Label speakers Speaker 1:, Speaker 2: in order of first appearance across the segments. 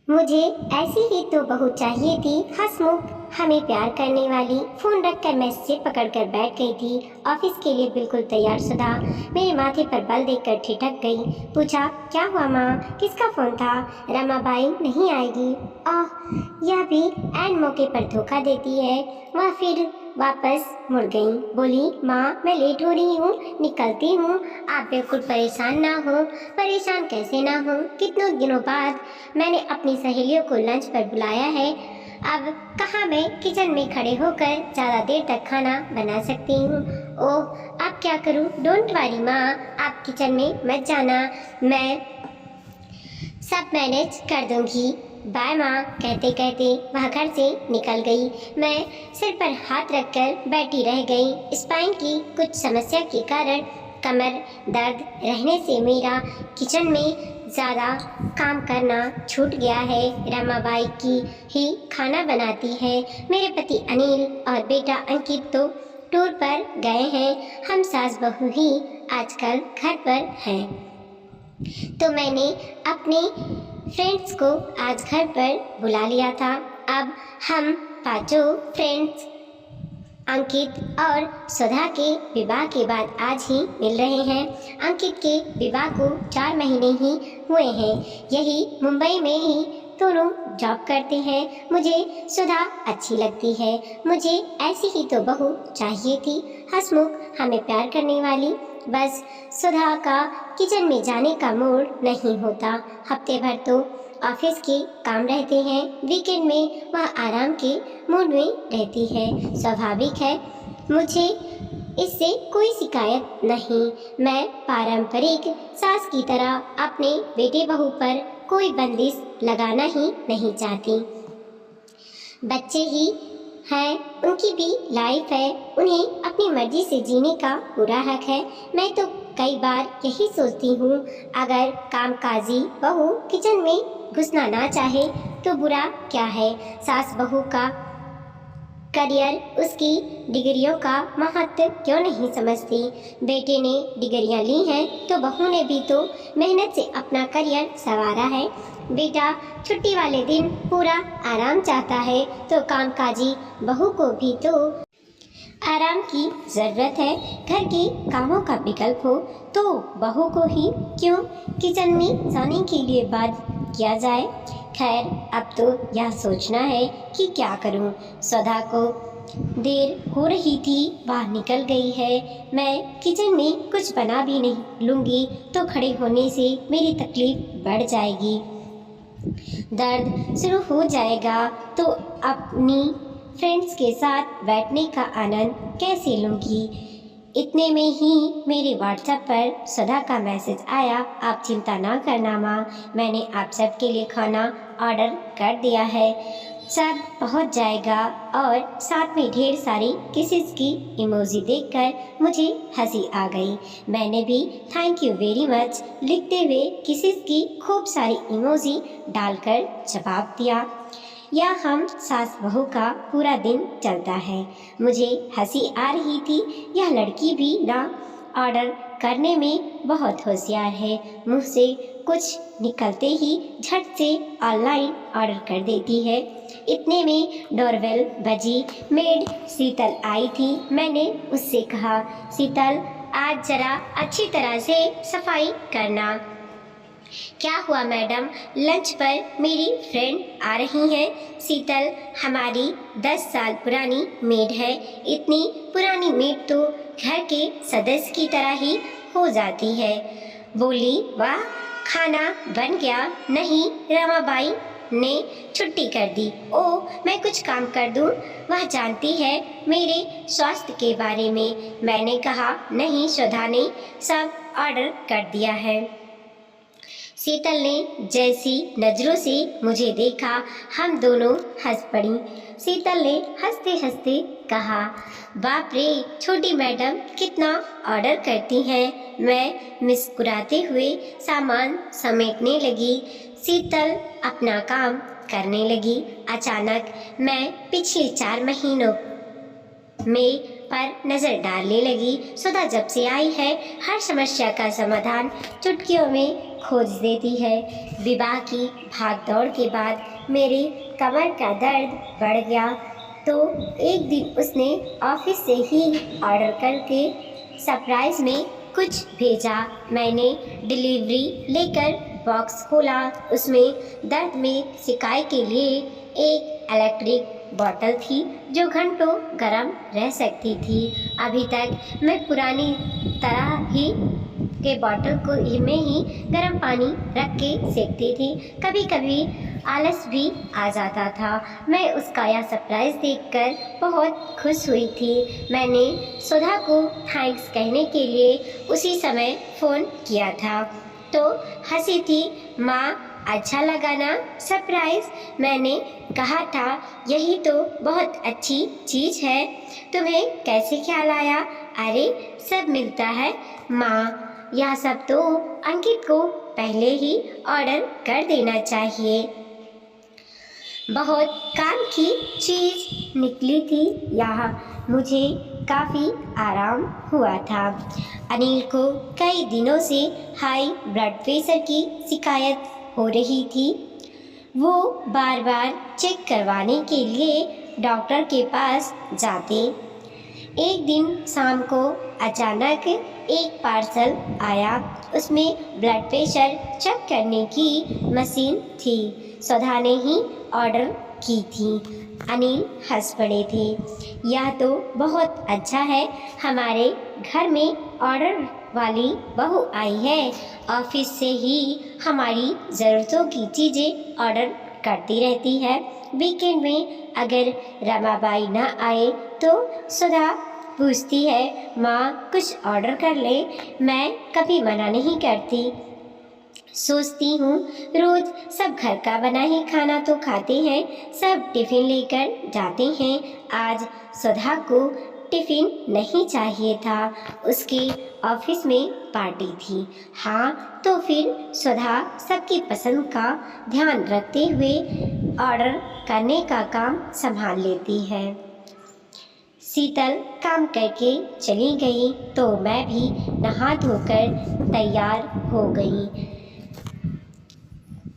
Speaker 1: मुझे ऐसी ही तो बहू चाहिए थी, हंसमुख, हमें प्यार करने वाली। फोन रखकर मैं सिर पकड़कर बैठ गई थी। ऑफिस के लिए बिल्कुल तैयार सुधा मेरे माथे पर बल देकर ठिठक गई। पूछा, क्या हुआ माँ, किसका फोन था? रमाबाई नहीं आएगी? आह, यह भी ऐन मौके पर धोखा देती है। वह फिर वापस मुड़ गई। बोली, माँ मैं लेट हो रही हूँ, निकलती हूँ। आप बिल्कुल परेशान ना हो। परेशान कैसे ना हो, कितनों दिनों बाद मैंने अपनी सहेलियों को लंच पर बुलाया है। अब कहाँ मैं किचन में खड़े होकर ज़्यादा देर तक खाना बना सकती हूँ। ओह, अब क्या करूँ? डोंट वरी माँ, आप किचन में मत जाना, मैं सब मैनेज कर दूंगी। बाय माँ, कहते कहते वह घर से निकल गई। मैं सिर पर हाथ रखकर बैठी रह गई। स्पाइन की कुछ समस्या के कारण कमर दर्द रहने से मेरा किचन में ज़्यादा काम करना छूट गया है। रमाबाई की ही खाना बनाती है। मेरे पति अनिल और बेटा अंकित तो टूर पर गए हैं। हम सास बहू ही आजकल घर पर हैं। तो मैंने अपने फ्रेंड्स को आज घर पर बुला लिया था। अब हम पांचों फ्रेंड्स अंकित और सुधा के विवाह के बाद आज ही मिल रहे हैं। अंकित के विवाह को 4 महीने ही हुए हैं। यही मुंबई में ही दोनों जॉब करते हैं। मुझे सुधा अच्छी लगती है। मुझे ऐसी ही तो बहू चाहिए थी, हंसमुख, हमें प्यार करने वाली। बस सुधा का किचन में जाने का मूड नहीं होता। हफ्ते भर तो ऑफिस के काम रहते हैं। वीकेंड में वह आराम के मूड में रहती है। स्वाभाविक है, मुझे इससे कोई शिकायत नहीं। मैं पारंपरिक सास की तरह अपने बेटे बहू पर कोई बंदिश लगाना ही नहीं चाहती। बच्चे ही हैं, उनकी भी लाइफ है, उन्हें अपनी मर्जी से जीने का पूरा हक है। मैं तो कई बार यही सोचती हूँ, अगर कामकाजी बहू किचन में घुसना ना चाहे तो बुरा क्या है। सास बहू का करियर, उसकी डिग्रियों का महत्व क्यों नहीं समझती? बेटे ने डिग्रियां ली हैं तो बहू ने भी तो मेहनत से अपना करियर संवारा है। बेटा छुट्टी वाले दिन पूरा आराम चाहता है तो कामकाजी बहू को भी तो आराम की ज़रूरत है। घर के कामों का विकल्प हो तो बहू को ही क्यों किचन में जाने के लिए बाध्य किया जाए। खैर, अब तो यह सोचना है कि क्या करूं। सुधा को देर हो रही थी, वह निकल गई है। मैं किचन में कुछ बना भी नहीं लूँगी तो खड़े होने से मेरी तकलीफ बढ़ जाएगी, दर्द शुरू हो जाएगा तो अपनी फ्रेंड्स के साथ बैठने का आनंद कैसे लूँगी। इतने में ही मेरे व्हाट्सएप पर सुधा का मैसेज आया, आप चिंता ना करना माँ, मैंने आप सबके लिए खाना ऑर्डर कर दिया है, सब पहुंच जाएगा। और साथ में ढेर सारी किसेस की इमोजी देखकर मुझे हंसी आ गई। मैंने भी थैंक यू वेरी मच लिखते हुए किसेस की खूब सारी इमोजी डालकर जवाब दिया। या हम सास बहू का पूरा दिन चलता है। मुझे हंसी आ रही थी। यह लड़की भी ना ऑर्डर करने में बहुत होशियार है। मुंह से कुछ निकलते ही झट से ऑनलाइन ऑर्डर कर देती है। इतने में डोरबेल बजी। मेड शीतल आई थी। मैंने उससे कहा, शीतल आज जरा अच्छी तरह से सफाई करना। क्या हुआ मैडम, लंच पर मेरी फ्रेंड आ रही हैं। शीतल हमारी 10 साल पुरानी मेड है। इतनी पुरानी मेड तो घर के सदस्य की तरह ही हो जाती है। बोली, वाह, खाना बन गया? नहीं, रमाबाई ने छुट्टी कर दी। ओह, मैं कुछ काम कर दूं? वह जानती है मेरे स्वास्थ्य के बारे में। मैंने कहा, नहीं, सुधा ने सब ऑर्डर कर दिया है। शीतल ने जैसी नजरों से मुझे देखा, हम दोनों हंस पड़ी। शीतल ने हंसते हंसते कहा, बाप रे, छोटी मैडम कितना ऑर्डर करती हैं। मैं मुस्कुराते हुए सामान समेटने लगी। शीतल अपना काम करने लगी। अचानक मैं पिछले 4 महीनों में पर नजर डालने लगी। सुधा जब से आई है, हर समस्या का समाधान चुटकियों में खोज देती है। विवाह की भागदौड़ के बाद मेरे कमर का दर्द बढ़ गया तो एक दिन उसने ऑफिस से ही ऑर्डर करके सरप्राइज में कुछ भेजा। मैंने डिलीवरी लेकर बॉक्स खोला। उसमें दर्द में सिकाई के लिए एक इलेक्ट्रिक बॉटल थी जो घंटों गर्म रह सकती थी। अभी तक मैं पुरानी तरह ही के बॉटल को में ही गर्म पानी रख के सेकती थी। कभी कभी आलस भी आ जाता था। मैं उसका यह सरप्राइज देखकर बहुत खुश हुई थी। मैंने सुधा को थैंक्स कहने के लिए उसी समय फ़ोन किया था तो हंसी थी। माँ, अच्छा लगा ना सरप्राइज? मैंने कहा था यही तो बहुत अच्छी चीज़ है, तुम्हें कैसे ख्याल आया? अरे सब मिलता है माँ, यह सब तो अंकित को पहले ही ऑर्डर कर देना चाहिए। बहुत काम की चीज़ निकली थी यह, मुझे काफ़ी आराम हुआ था। अनिल को कई दिनों से हाई ब्लड प्रेशर की शिकायत हो रही थी। वो बार बार चेक करवाने के लिए डॉक्टर के पास जाते। एक दिन शाम को अचानक एक पार्सल आया। उसमें ब्लड प्रेशर चेक करने की मशीन थी। सुधा ने ही ऑर्डर की थी। अनिल हंस पड़े थे। यह तो बहुत अच्छा है, हमारे घर में ऑर्डर वाली बहू आई है। ऑफिस से ही हमारी ज़रूरतों की चीज़ें ऑर्डर करती रहती है। वीकेंड में अगर रमाबाई ना आए तो सुधा पूछती है, माँ कुछ ऑर्डर कर ले। मैं कभी मना नहीं करती। सोचती हूँ रोज़ सब घर का बना ही खाना तो खाते हैं, सब टिफ़िन लेकर जाते हैं। आज सुधा को टिफ़िन नहीं चाहिए था, उसके ऑफिस में पार्टी थी। हाँ तो फिर सुधा सबकी पसंद का ध्यान रखते हुए ऑर्डर करने का काम संभाल लेती है। शीतल काम करके चली गई तो मैं भी नहा धोकर तैयार हो गई।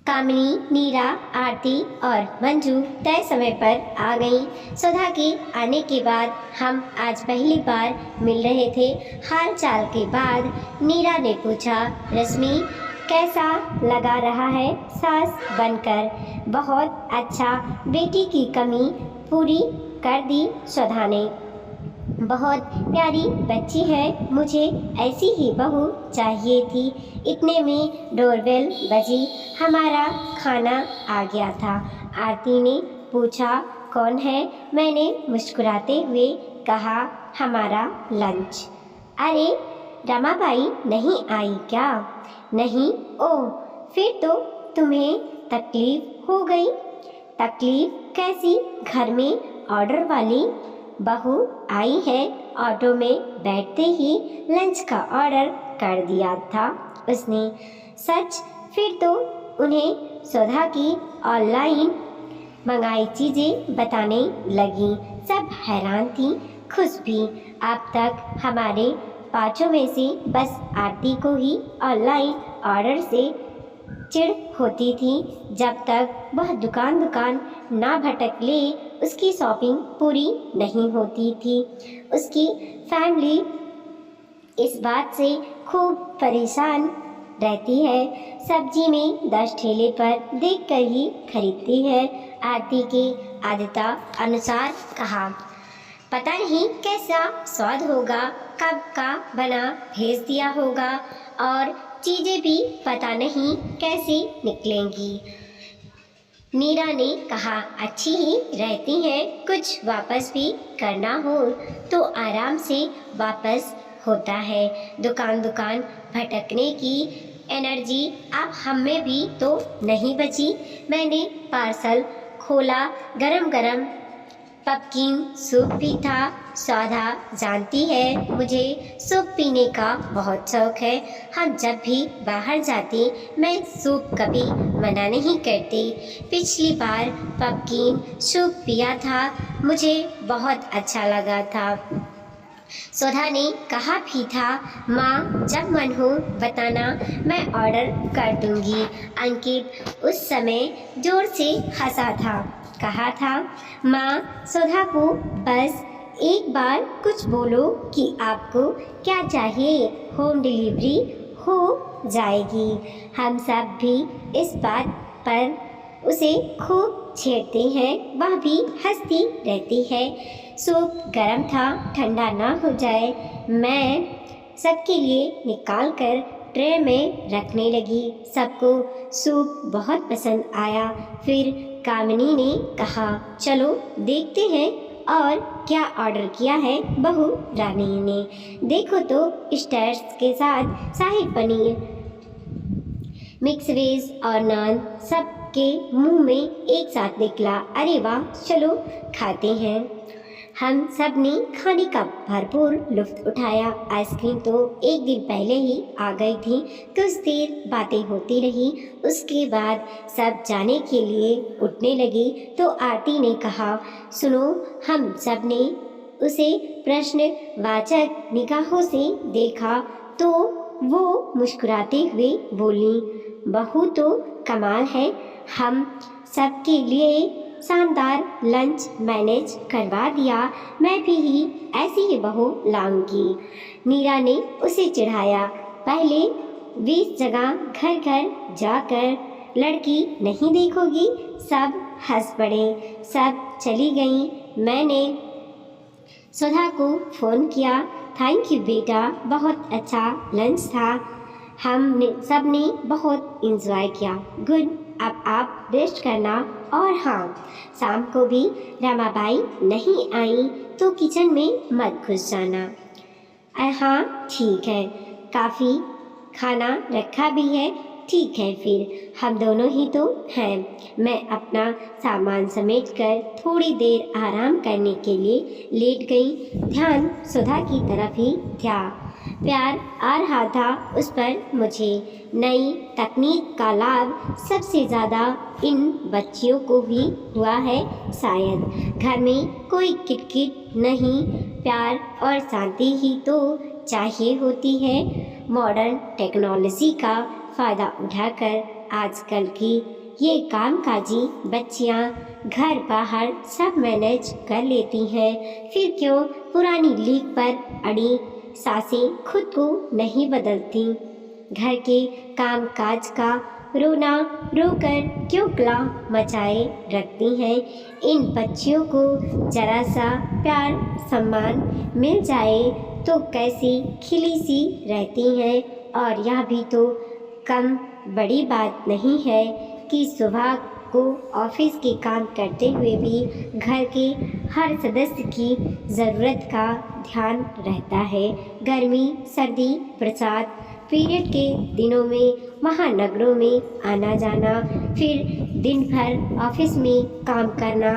Speaker 1: कामिनी, नीरा, आरती और मंजू तय समय पर आ गई। सुधा के आने के बाद हम आज पहली बार मिल रहे थे। हाल चाल के बाद नीरा ने पूछा, रश्मि कैसा लगा रहा है सास बनकर? बहुत अच्छा, बेटी की कमी पूरी कर दी सुधा ने। बहुत प्यारी बच्ची है, मुझे ऐसी ही बहू चाहिए थी। इतने में डोरबेल बजी। हमारा खाना आ गया था। आरती ने पूछा, कौन है? मैंने मुस्कुराते हुए कहा, हमारा लंच। अरे रमाबाई नहीं आई क्या? नहीं। ओह, फिर तो तुम्हें तकलीफ हो गई। तकलीफ कैसी? घर में ऑर्डर वाली बहू आई है, ऑटो में बैठते ही लंच का ऑर्डर कर दिया था उसने। सच? फिर तो उन्हें सुधा की ऑनलाइन मंगाई चीज़ें बताने लगी। सब हैरान थी, खुश भी। अब तक हमारे पाँचों में से बस आरती को ही ऑनलाइन ऑर्डर से चिढ़ होती थी। जब तक वह दुकान दुकान ना भटक ले उसकी शॉपिंग पूरी नहीं होती थी। उसकी फैमिली इस बात से खूब परेशान रहती है। सब्जी में 10 ठेले पर देखकर ही खरीदती है। आरती की आदता अनुसार कहा, पता नहीं कैसा स्वाद होगा, कब का बना भेज दिया होगा और चीज़ें भी पता नहीं कैसी निकलेंगी। नीरा ने कहा, अच्छी ही रहती हैं, कुछ वापस भी करना हो तो आराम से वापस होता है। दुकान दुकान भटकने की एनर्जी अब हम में भी तो नहीं बची। मैंने पार्सल खोला, गरम गरम पम्पकिन सूप भी था। सौधा जानती है मुझे सूप पीने का बहुत शौक है। हम जब भी बाहर जाते मैं सूप कभी मना नहीं करती। पिछली बार पम्पकिन सूप पिया था, मुझे बहुत अच्छा लगा था। सुधा ने कहा भी था, माँ जब मन हो बताना, मैं ऑर्डर कर दूंगी। अंकित उस समय जोर से हंसा था। कहा था, माँ सुधा को बस एक बार कुछ बोलो कि आपको क्या चाहिए, होम डिलीवरी हो जाएगी। हम सब भी इस बात पर उसे खूब छेड़ते हैं, वह भी हंसती रहती है। सूप गर्म था, ठंडा ना हो जाए। मैं सबके लिए निकाल कर ट्रे में रखने लगी। सबको सूप बहुत पसंद आया। फिर कामिनी ने कहा, चलो देखते हैं और क्या ऑर्डर किया है बहू रानी ने। देखो तो स्टार्स के साथ शाही पनीर, मिक्स वेज और नान सबके मुंह में एक साथ निकला। अरे वाह, चलो खाते हैं। हम सब ने खाने का भरपूर लुत्फ उठाया। आइसक्रीम तो एक दिन पहले ही आ गई थी। कुछ देर बातें होती रही। उसके बाद सब जाने के लिए उठने लगी तो आरती ने कहा, सुनो। हम सब ने उसे प्रश्नवाचक निगाहों से देखा तो वो मुस्कुराते हुए बोली, बहू तो कमाल है, हम सबके लिए शानदार लंच मैनेज करवा दिया। मैं भी ही ऐसी ही बहू लाऊंगी। मीरा ने उसे चिढ़ाया, पहले 20 जगह घर घर जाकर लड़की नहीं देखोगी। सब हंस पड़े। सब चली गईं। मैंने सुधा को फ़ोन किया, थैंक यू बेटा, बहुत अच्छा लंच था। हमने सब ने बहुत इंजॉय किया। गुड, अब आप रेस्ट करना। और हाँ, शाम को भी रमाबाई नहीं आई तो किचन में मत घुस जाना। हाँ ठीक है, काफ़ी खाना रखा भी है। ठीक है, फिर हम दोनों ही तो हैं। मैं अपना सामान समेट कर थोड़ी देर आराम करने के लिए लेट गई। ध्यान सुधा की तरफ ही था। प्यार आ रहा था उस पर मुझे। नई तकनीक का लाभ सबसे ज़्यादा इन बच्चियों को भी हुआ है शायद। घर में कोई किटकिट नहीं, प्यार और शांति ही तो चाहिए होती है। मॉडर्न टेक्नोलॉजी का फ़ायदा उठाकर आजकल की ये कामकाजी बच्चियां घर बाहर सब मैनेज कर लेती हैं। फिर क्यों पुरानी लीक पर अड़ी सासें खुद को नहीं बदलती। घर के काम काज का रोना रोकर क्यों कला मचाए रखती हैं। इन बच्चियों को जरा सा प्यार सम्मान मिल जाए तो कैसी खिली सी रहती हैं। और यह भी तो कम बड़ी बात नहीं है कि सुबह को ऑफिस के काम करते हुए भी घर के हर सदस्य की ज़रूरत का ध्यान रहता है। गर्मी, सर्दी, बरसात, पीरियड के दिनों में महानगरों में आना जाना, फिर दिन भर ऑफिस में काम करना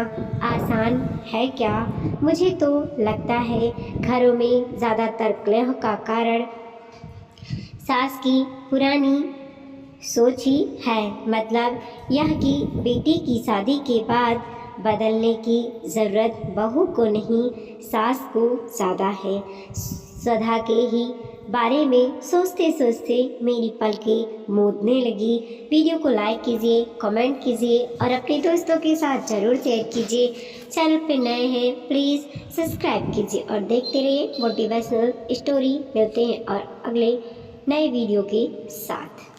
Speaker 1: आसान है क्या? मुझे तो लगता है घरों में ज़्यादातर कलह का कारण सास की पुरानी सोच ही है। मतलब यह कि बेटी की शादी के बाद बदलने की ज़रूरत बहू को नहीं, सास को ज़्यादा है। सुधा के ही बारे में सोचते सोचते मेरी पलकें मूंदने लगी। वीडियो को लाइक कीजिए, कमेंट कीजिए और अपने दोस्तों के साथ ज़रूर शेयर कीजिए। चैनल पर नए हैं प्लीज़ सब्सक्राइब कीजिए और देखते रहिए मोटिवेशनल स्टोरी। मिलते हैं और अगले नए वीडियो के साथ।